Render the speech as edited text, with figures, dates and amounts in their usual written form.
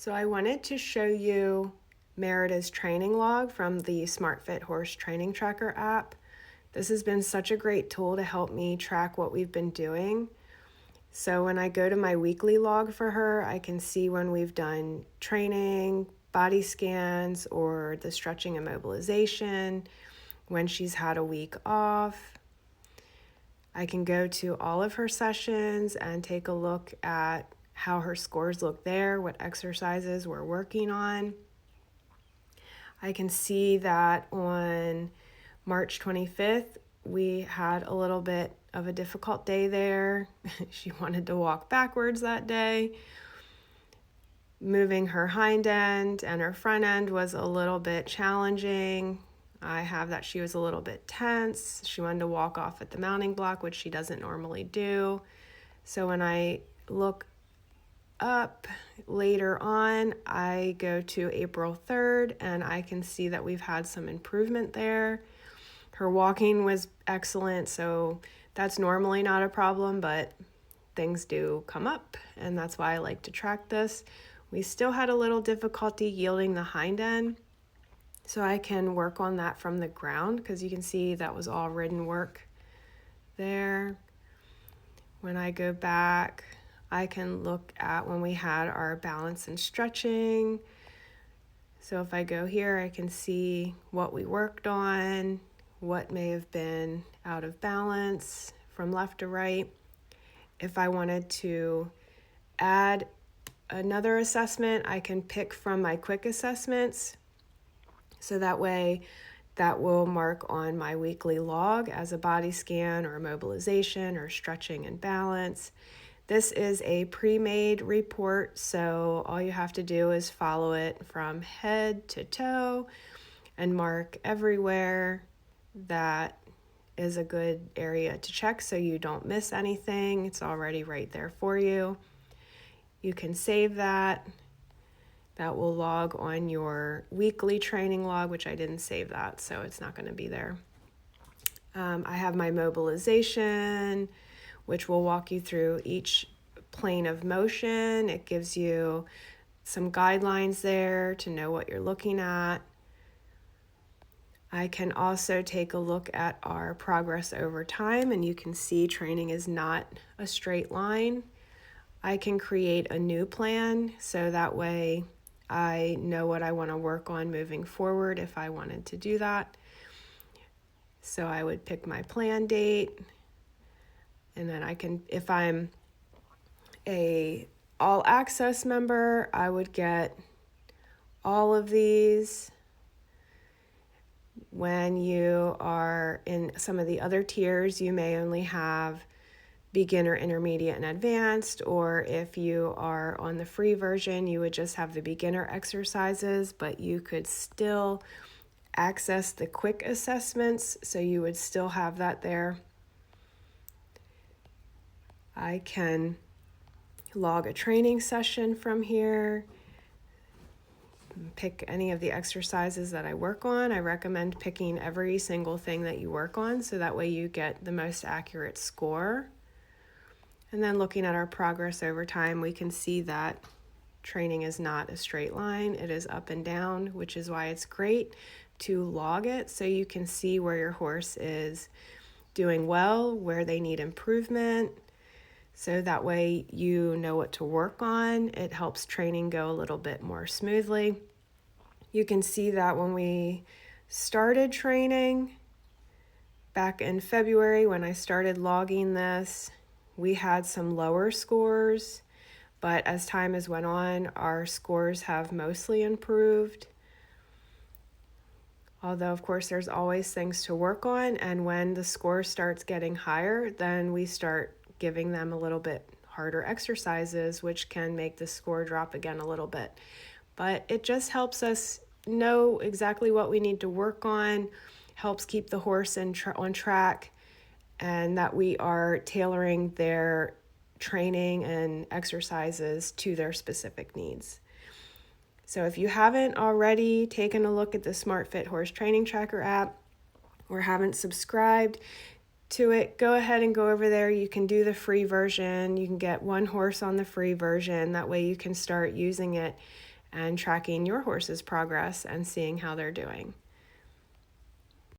So I wanted to show you Merida's training log from the SmartFit Horse Training Tracker app. This has been such a great tool to help me track what we've been doing. So when I go to my weekly log for her, I can see when we've done training, body scans, or the stretching and mobilization, when she's had a week off. I can go to all of her sessions and take a look at how her scores look there, what exercises we're working on. I can see that on March 25th, we had a little bit of a difficult day there. She wanted to walk backwards that day. Moving her hind end and her front end was a little bit challenging. I have that she was a little bit tense. She wanted to walk off at the mounting block, which she doesn't normally do. So when I look up later on, I go to April 3rd and I can see that we've had some improvement there. Her walking was excellent, so that's normally not a problem, but things do come up, and that's why I like to track this. We still had a little difficulty yielding the hind end, so I can work on that from the ground because you can see that was all ridden work there. When I go back, I can look at when we had our balance and stretching. So if I go here, I can see what we worked on, what may have been out of balance from left to right. If I wanted to add another assessment, I can pick from my quick assessments. So that way, that will mark on my weekly log as a body scan or mobilization or stretching and balance. This is a pre-made report, so all you have to do is follow it from head to toe and mark everywhere that is a good area to check so you don't miss anything. It's already right there for you. You can save that. That will log on your weekly training log, which I didn't save that, so it's not going to be there. I have my mobilization, which will walk you through each plane of motion. It gives you some guidelines there to know what you're looking at. I can also take a look at our progress over time, and you can see training is not a straight line. I can create a new plan, so that way I know what I want to work on moving forward if I wanted to do that. So I would pick my plan date, and then I can, if I'm a all access member, I would get all of these. When you are in some of the other tiers, you may only have beginner, intermediate, and advanced, or if you are on the free version, you would just have the beginner exercises, but you could still access the quick assessments, so you would still have that there. I can log a training session from here, pick any of the exercises that I work on. I recommend picking every single thing that you work on, so that way you get the most accurate score. And then looking at our progress over time, we can see that training is not a straight line. It is up and down, which is why it's great to log it so you can see where your horse is doing well, where they need improvement. So that way you know what to work on. It helps training go a little bit more smoothly. You can see that when we started training back in February, when I started logging this, we had some lower scores, but as time has went on, our scores have mostly improved. Although, of course, there's always things to work on, and when the score starts getting higher, then we start giving them a little bit harder exercises, which can make the score drop again a little bit. But it just helps us know exactly what we need to work on, helps keep the horse on track, and that we are tailoring their training and exercises to their specific needs. So if you haven't already taken a look at the SmartFit Horse Training Tracker app or haven't subscribed to it, go ahead and go over there. You can do the free version. You can get one horse on the free version. That way you can start using it and tracking your horse's progress and seeing how they're doing.